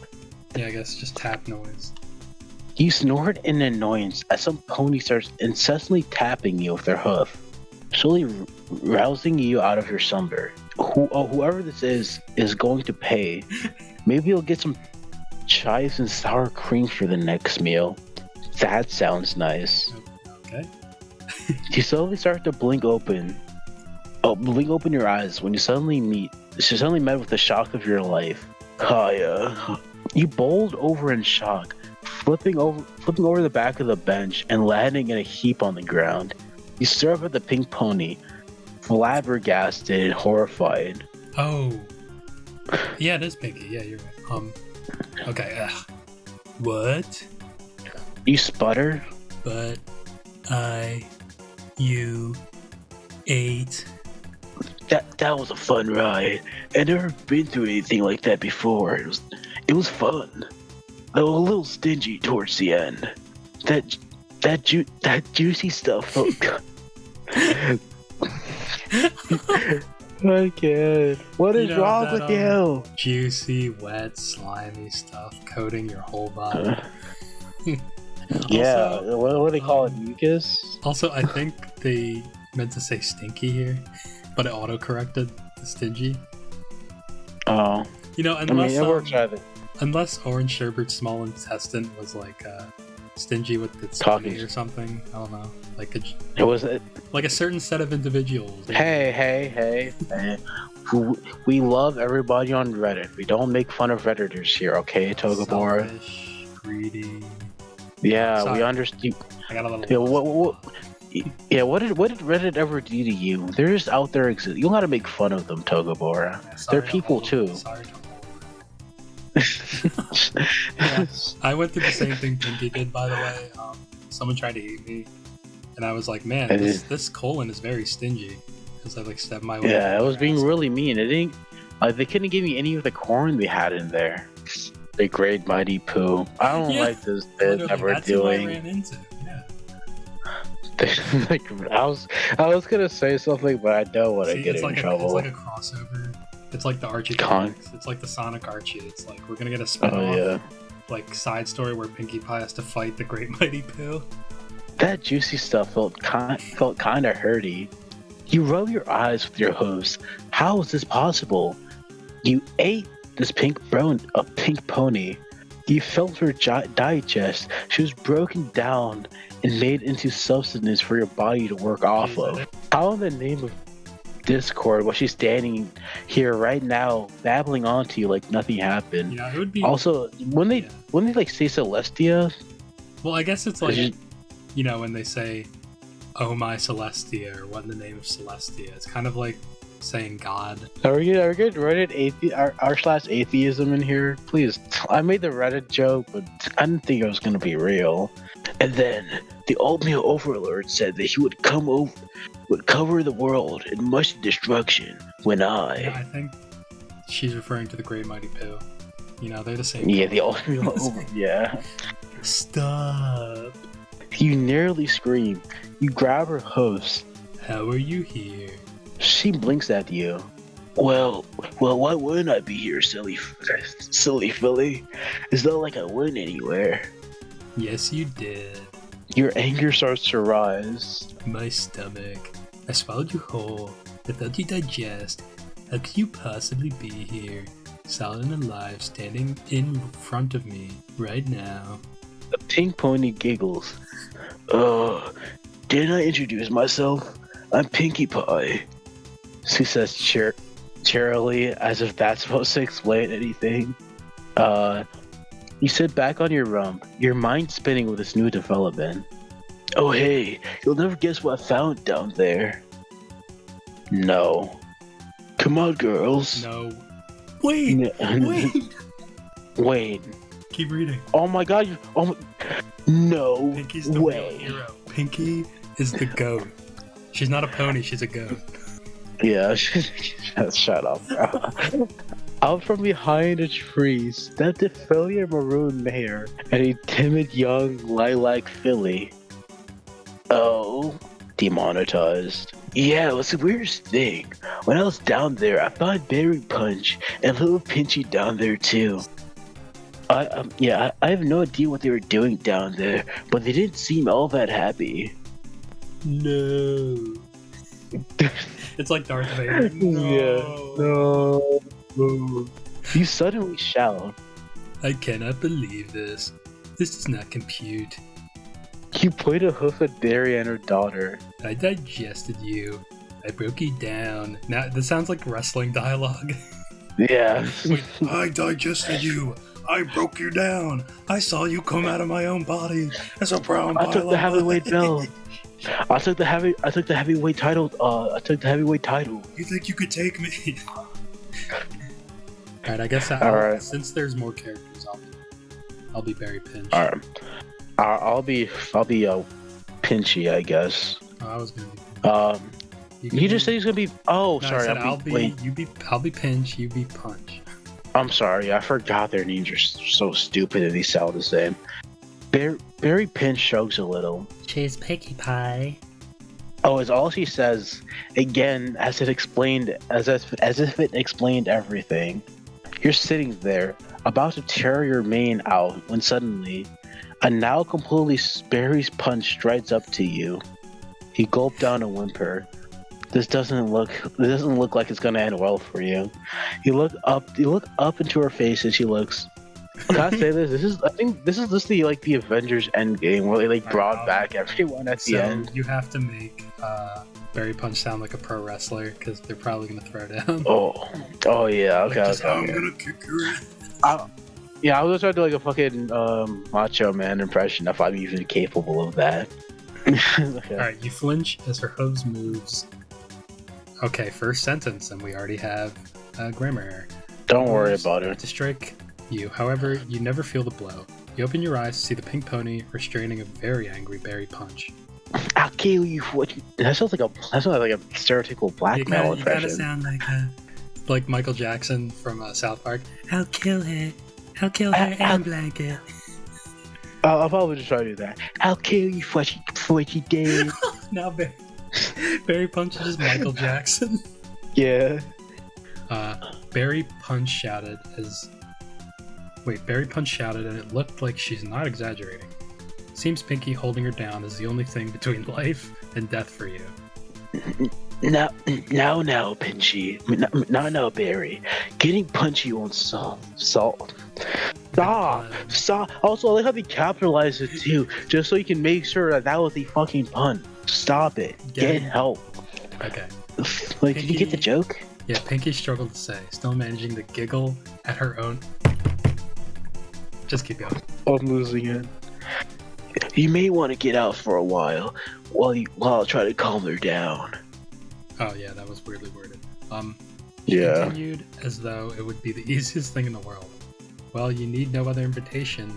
Yeah, I guess just tap noise. You snort in annoyance as some pony starts incessantly tapping you with their hoof, slowly rousing you out of your slumber. Whoever this is going to pay. Maybe you'll get some chives and sour cream for the next meal. That sounds nice. Okay. You slowly start to blink open your eyes when you suddenly met with the shock of your life. Kaya. You bowled over in shock, flipping over the back of the bench and landing in a heap on the ground. You stare up at the pink pony, flabbergasted and horrified. Oh. Yeah, it is Pinky. Yeah, you're right. Okay. What? You sputter. But you ate. That was a fun ride. I'd never been through anything like that before. It was fun. Though a little stingy towards the end. That juicy stuff felt good. My God. What is wrong with you? Juicy, wet, slimy stuff coating your whole body. Yeah, what do they call it? Mucus? Also, I think they meant to say stinky here, but it auto-corrected to stingy. Oh. You know, unless it works either. Unless Orange Sherbert's small intestine was like stingy with its tummy or something. I don't know. Like a certain set of individuals. Hey. We love everybody on Reddit. We don't make fun of Redditors here, okay, Togobora? Selfish, greedy. Yeah, Sorry. we understand. I got a little. Yeah, what did Reddit ever do to you? They're just out there. You don't gotta make fun of them, Togobora. They're people too. Sorry to yeah, I went through the same thing Pinky did, by the way. Someone tried to eat me, and I was like, "Man, this colon is very stingy," because I like stepped my way. Yeah, it was being really mean. It didn't. They couldn't give me any of the corn they had in there. The great mighty poo. I don't like this bit that we're doing. Who I ran into. Yeah. Like, I was gonna say something, but I don't want to get in trouble. It's like a crossover. It's like the Archie comics. It's like the Sonic Archie. It's like we're gonna get a spin-off, like side story where Pinkie Pie has to fight the Great Mighty Pooh. That juicy stuff felt kind of hurty. You rub your eyes with your hooves. How is this possible? You ate this pink pony. You felt her digest. She was broken down and made into substance for your body to work off of. How in the name of Discord while she's standing here right now, babbling onto you like nothing happened. You know, it would be. Also, when they like say Celestia, Well, I guess it's like, you know, when they say, "Oh my Celestia," or "What in the name of Celestia," it's kind of like saying God. are we gonna Reddit r/atheism in here? Please, I made the Reddit joke, but I didn't think it was gonna be real. And then the oatmeal overlord said that he would cover the world in much destruction when Yeah, I think she's referring to the Great Mighty Pooh. You know, they're the same. Yeah, the oatmeal yeah. Stop. You nearly scream. You grab her hooves. How are you here? She blinks at you. Well, why wouldn't I be here, silly filly? It's not like I went anywhere. Yes, you did. Your anger starts to rise. My stomach. I swallowed you whole. Without you digest. How could you possibly be here? Solid and alive, standing in front of me right now. The pink pony giggles. Didn't I introduce myself? I'm Pinkie Pie. She says cheerily, as if that's supposed to explain anything. You sit back on your rump, your mind spinning with this new development. Oh hey, you'll never guess what I found down there. No. Come on, girls. No. Wait! Wait! Wait. Keep reading. Oh my god, no Pinky's the way. real hero. Pinky is the goat. She's not a pony, she's a goat. Yeah, shut up, bro. Out from behind a tree stepped a familiar maroon mare and a timid young lilac filly. Oh, demonetized. Yeah, it was the weirdest thing. When I was down there, I found Berry Punch and little Pinchy down there too. I have no idea what they were doing down there, but they didn't seem all that happy. No. It's like Darth Vader. No. You suddenly shout. I cannot believe this. This does not compute. You point a hoof at Barry and her daughter. I digested you. I broke you down. Now, this sounds like wrestling dialogue. Yeah. Wait, I digested you. I broke you down. I saw you come out of my own body as a brown I took the heavyweight belt. I took the heavyweight title. You think you could take me? Alright, I guess since there's more characters, I'll be Barry Pinch. Alright. I'll be Pinchy, I guess. Oh, I was gonna be. You just said he's gonna be. Oh, no, sorry. I'll be Pinch. You be Punch. I'm sorry. I forgot their names are so stupid and they sound the same. Barry Pinch shrugs a little. She's Pinkie Pie. Oh, it's all she says again, as if it explained everything. You're sitting there, about to tear your mane out, when suddenly, a now completely Barry's Punch strides up to you. He gulped down a whimper. This doesn't look like it's gonna end well for you. You look up into her face, and she looks. Can I say this? I think this is just the Avengers Endgame where they brought back everyone at the end. You have to make Barry Punch sound like a pro wrestler because they're probably gonna throw down. Oh yeah. Okay. I'm gonna kick your ass. I was trying to do like a fucking Macho Man impression if I'm even capable of that. Okay. Alright, you flinch as her hooves moves. Okay, first sentence, and we already have grammar error. Don't worry about it. To strike you, however, you never feel the blow. You open your eyes to see the pink pony restraining a very angry Barry Punch. I'll kill you. That sounds like a stereotypical blackmail impression. You gotta sound like Michael Jackson from South Park. I'll kill her. I'll kill her and blanket. I'll probably just try to do that. I'll kill you for what you did. Now Barry Punch is Michael Jackson. Yeah. Barry Punch shouted and it looked like she's not exaggerating. Seems Pinky holding her down is the only thing between life and death for you. Now, Pinchy. Now, Barry. Getting punchy won't solve. Stop. Also, I like how they capitalized it too, just so you can make sure that was a fucking pun. Stop it. Get help. Okay. Like, did you get the joke? Yeah, Pinky struggled to say, still managing to giggle at her own. Just keep going. I'm losing it. You may want to get out for a while while I try to calm her down. Oh yeah, that was weirdly worded. She Yeah. continued as though it would be the easiest thing in the world. Well, you need no other invitation.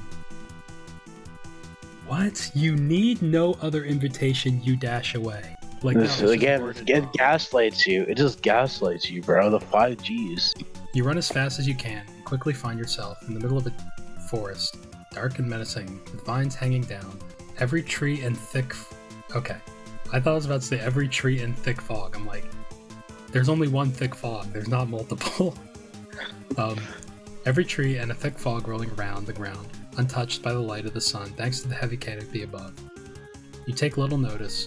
What? You need no other invitation, you dash away. Like, This, that was just again, worded it wrong. gaslights you. It just gaslights you, bro. The 5Gs. You run as fast as you can and quickly find yourself in the middle of a forest, dark and menacing, with vines hanging down, every tree and thick... Okay. I thought I was about to say every tree and thick fog. I'm like, there's only one thick fog. There's not multiple. Every tree and a thick fog rolling around the ground, untouched by the light of the sun thanks to the heavy canopy above. You take little notice,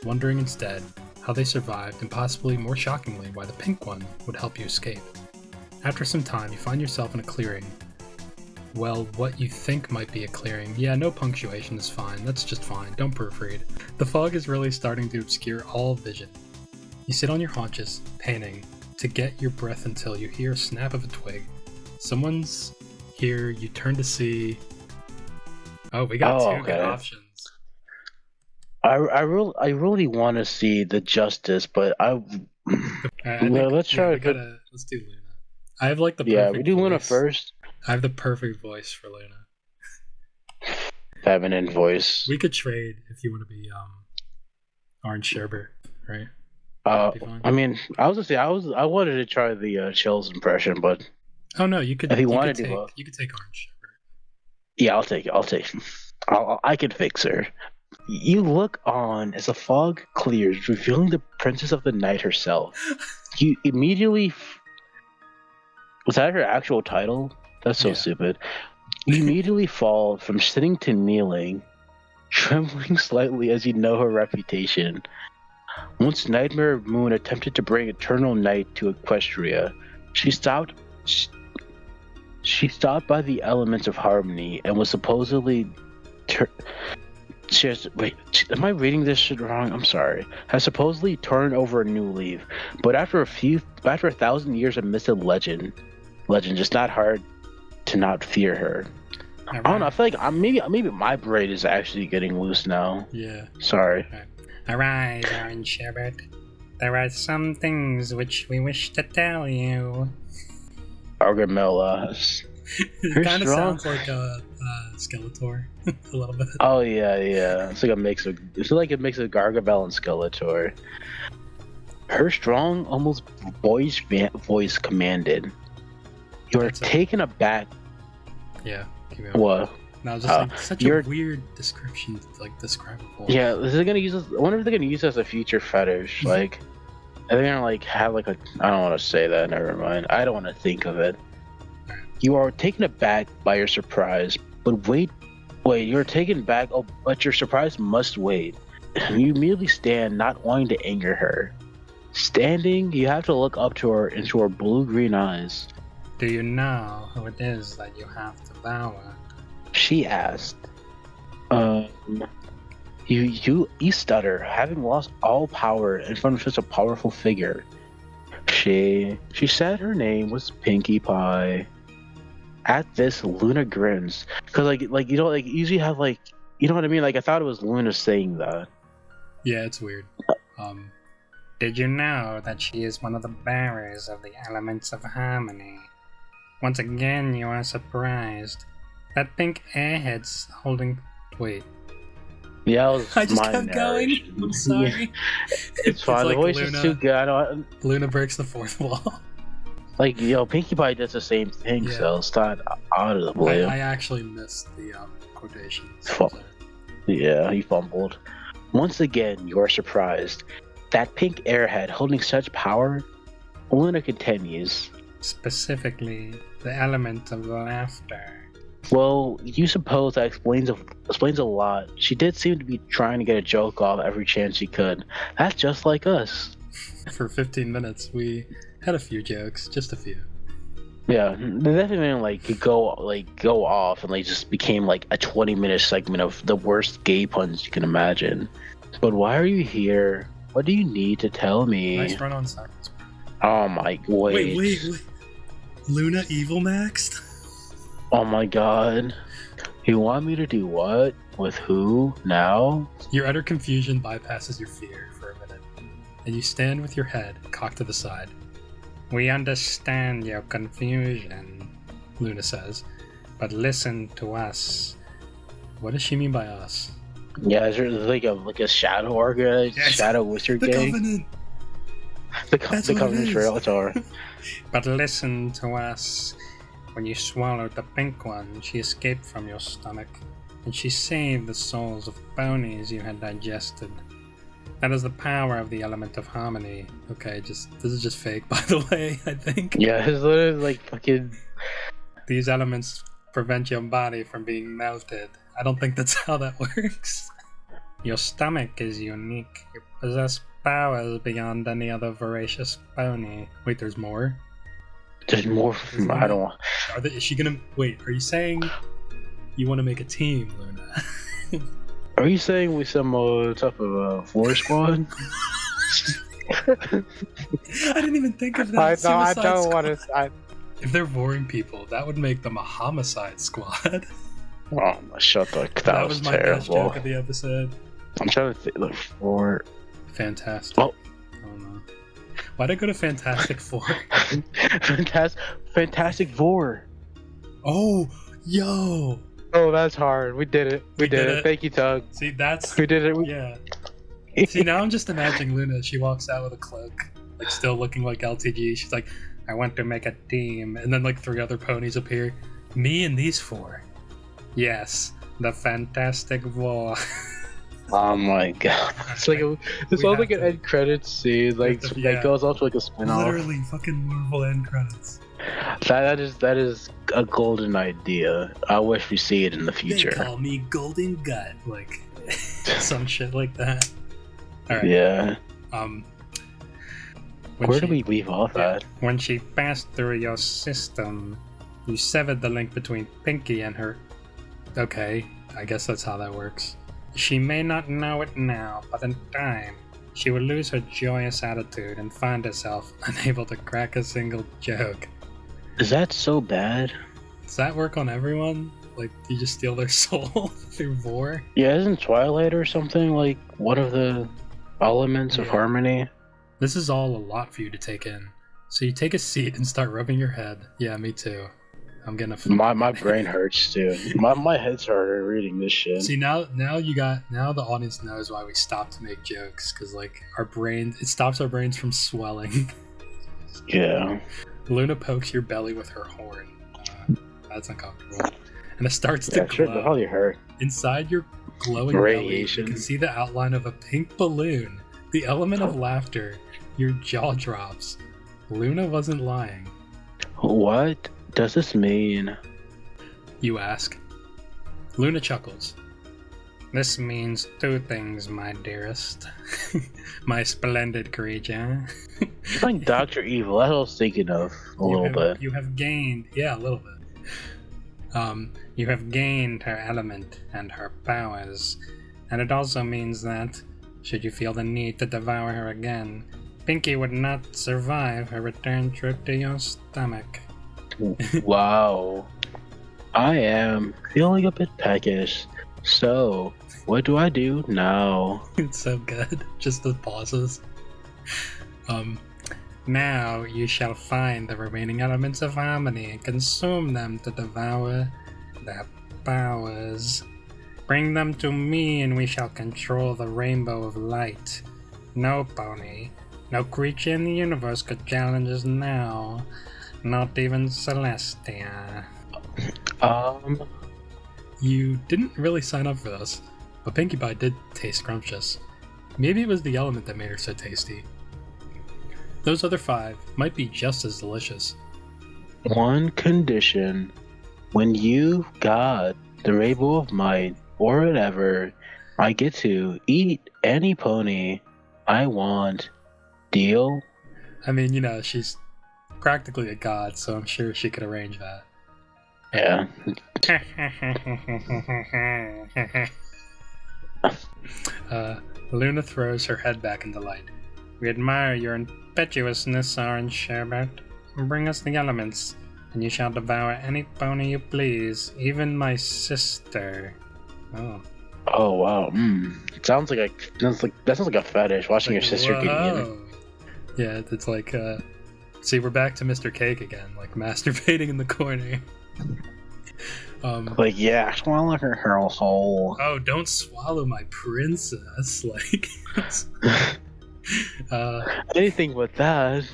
wondering instead how they survived and possibly more shockingly why the pink one would help you escape. After some time, you find yourself in a clearing. Well, what you think might be a clearing. Yeah, no punctuation is fine. That's just fine. Don't proofread. The fog is really starting to obscure all vision. You sit on your haunches, panting, to get your breath until you hear a snap of a twig. Someone's here. You turn to see... Oh, we got two good options. I really want to see the justice, but let's try. Let's do Luna. I have like the perfect Yeah, we do voice. Luna first. I have the perfect voice for Luna. Feminine voice. We could trade if you want to be Orange Sherbert, right? I mean, I was gonna say I wanted to try the Chills impression, but oh no, you could. If you could wanted to, take, you could take Orange Sherbert. Yeah, I'll take it. I can fix her. You look on as the fog clears, revealing the Princess of the Night herself. You immediately... Was that her actual title? That's so stupid. You immediately fall from sitting to kneeling, trembling slightly as you know her reputation. Once Nightmare Moon attempted to bring eternal night to Equestria, she stopped by the elements of harmony and was supposedly... am I reading this shit wrong? I'm sorry. Has supposedly turned over a new leaf, but after 1,000 years of mystic legend, just not hard to not fear her. Right. I don't know. I feel like maybe my braid is actually getting loose now. Yeah. Sorry. Arise, Orange Sherbert. There are some things which we wish to tell you. Argamella. It kind of sounds like a Skeletor a little bit. Oh yeah. It's like a mix of Gargamel and Skeletor. Her strong, almost boyish voice commanded. You are taken aback. Yeah. What? No, just like such a weird description to like describe a voice. Yeah, is it gonna use this? I wonder if they're gonna use this as a future fetish. Like, are they gonna like have like a? I don't want to say that. Never mind. I don't want to think of it. You are taken aback by your surprise, but wait, you're taken back, but your surprise must wait. You immediately stand, not wanting to anger her. Standing, you have to look up to her into her blue-green eyes. Do you know who it is that you have to devour? She asked. You stutter, having lost all power in front of such a powerful figure. She said her name was Pinkie Pie. At this, Luna grins, cause like you know, like usually have like, you know what I mean? Like I thought it was Luna saying that. Yeah, it's weird. Did you know that she is one of the bearers of the elements of harmony? Once again, you are surprised. That pink airhead's holding. Wait. Yeah, I just kept going. I'm sorry. It's fine. The voice is too good. Luna breaks the fourth wall. Like, Pinkie Pie does the same thing, so it's not out of the blue. I actually missed the quotations. Yeah, he fumbled. Once again, you are surprised. That pink airhead holding such power? Luna continues. Specifically, the element of laughter. Well, you suppose that explains a lot. She did seem to be trying to get a joke off every chance she could. That's just like us. For 15 minutes, we had a few jokes, just a few. Yeah, they definitely didn't go off and just became like a 20-minute segment of the worst gay puns you can imagine. But why are you here? What do you need to tell me? Nice run on seconds. Oh my, wait. Wait. Luna evil maxed? Oh my god. You want me to do what? With who? Now? Your utter confusion bypasses your fear for a minute, and you stand with your head cocked to the side. We understand your confusion, Luna says, but listen to us. What does she mean by us? Yeah, is there like a shadow organ, shadow wizard The gang? Covenant! The That's what it Covenant is. Realtor. But listen to us. When you swallowed the pink one, she escaped from your stomach, and she saved the souls of ponies you had digested. That is the power of the element of harmony. Okay, this is just fake, by the way, I think. Yeah, it's literally like fucking. These elements prevent your body from being melted. I don't think that's how that works. Your stomach is unique. You possess powers beyond any other voracious pony. Wait, there's more? There's more. I don't. Is she gonna wait? Are you saying you want to make a team, Luna? Are you saying we some type of floor squad? I didn't even think of that. I Suicide don't Squad. want to. If they're boring people, that would make them a homicide squad. Oh my, shut the. That was my best terrible. joke of the episode. I'm trying to think. Like four. Fantastic. Oh. I don't know. Why'd I go to Fantastic Four? Fantastic Four. Oh, yo. Oh, that's hard. We did it. We did did it. Thank you, Tug. See, that's We did it. yeah. See, now I'm just imagining Luna. She walks out with a cloak, like still looking like LTG. She's like, I want to make a team. And then like 3 other ponies appear. Me and these 4. Yes, the Fantastic Four. Oh my god. It's like it's We all have like an to- end credits scene. Like Yeah. that goes off to like a spin-off. Literally, fucking Marvel end credits. That is a golden idea. I wish we see it in the They future. call me Golden Gut, like some shit like that. All right. Yeah. When Where she- do we leave off at? When she passed through your system, you severed the link between Pinky and her. Okay, I guess that's how that works. She may not know it now, but in time, she will lose her joyous attitude and find herself unable to crack a single joke. Is that so bad? Does that work on everyone? Like, you just steal their soul through vor? Yeah, isn't Twilight or something like one of the elements of Yeah. harmony? This is all a lot for you to take in. So you take a seat and start rubbing your head. Yeah, me too. I'm gonna. My brain hurts too. My head's harder reading this shit. See now the audience knows why we stopped to make jokes, because like it stops our brains from swelling. Yeah. Luna pokes your belly with her horn. That's uncomfortable, and it starts to Yeah, sure. glow. The hell you hurt. Inside your glowing Radiation. belly, you can see the outline of a pink balloon. The element of laughter. Your jaw drops. Luna wasn't lying. What does this mean? You ask. Luna chuckles. This means 2 things, my dearest. My splendid creature. It's like Dr. Evil. That's what I was thinking of a little bit. You have gained, yeah, a little bit. You have gained her element and her powers, and it also means that, should you feel the need to devour her again, Pinky would not survive her return trip to your stomach. Wow. I am feeling a bit peckish. So, what do I do now? It's so good. Just the pauses. Now you shall find the remaining elements of harmony and consume them to devour their powers. Bring them to me and we shall control the rainbow of light. No pony, no creature in the universe could challenge us now. Not even Celestia. You didn't really sign up for this, but Pinkie Pie did taste scrumptious. Maybe it was the element that made her so tasty. Those other 5 might be just as delicious. One condition. When you got the rainbow of might, or whatever, I get to eat any pony I want. Deal? I mean, you know, she's practically a god, so I'm sure she could arrange that. Yeah. Luna throws her head back in delight. We admire your impetuousness, Orange Sherbet. Bring us the elements, and you shall devour any pony you please, even my sister. Oh. Oh wow. It sounds like that sounds like a fetish. Watching your sister get eaten. Yeah, it's like see, we're back to Mr. Cake again, like masturbating in the corner. Like, yeah, swallow her whole. Oh, don't swallow my princess! Like, anything but that.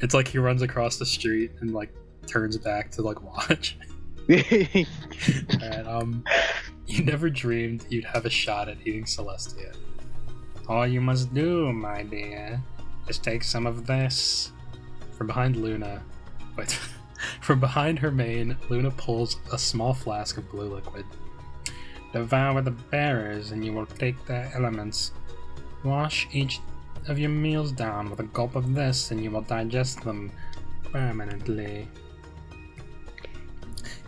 It's like he runs across the street and like turns back to like watch. And you never dreamed you'd have a shot at eating Celestia. All you must do, my dear, is take some of this. From behind her mane, Luna pulls a small flask of blue liquid. Devour the bearers, and you will take their elements. Wash each of your meals down with a gulp of this, and you will digest them permanently.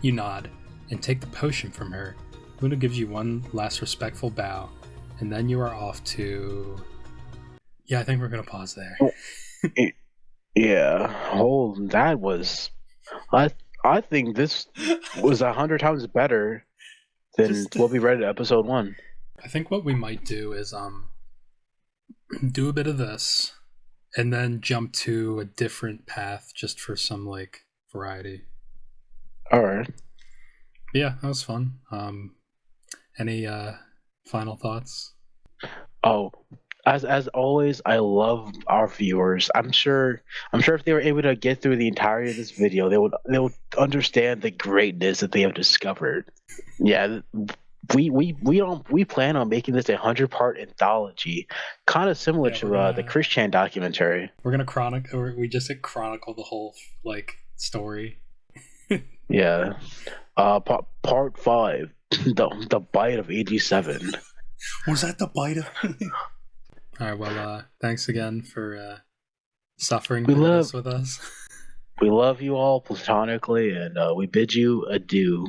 You nod and take the potion from her. Luna gives you one last respectful bow, and then you are off to... Yeah, I think we're gonna pause there. Yeah. Oh, that was... I think this was 100 times better than what we read in episode 1. I think what we might do is do a bit of this, and then jump to a different path just for some like variety. Alright. Yeah, that was fun. Any final thoughts? Oh, as always, I love our viewers. I'm sure if they were able to get through the entirety of this video, they would understand the greatness that they have discovered. Yeah, we plan on making this a 100-part anthology, kind of similar to the Chris Chan documentary. We're gonna we just chronicle the whole like story. Yeah. Part 5, the bite of 87. Was that the bite of? All right. Well, thanks again for suffering this with us. We love you all platonically, and we bid you adieu.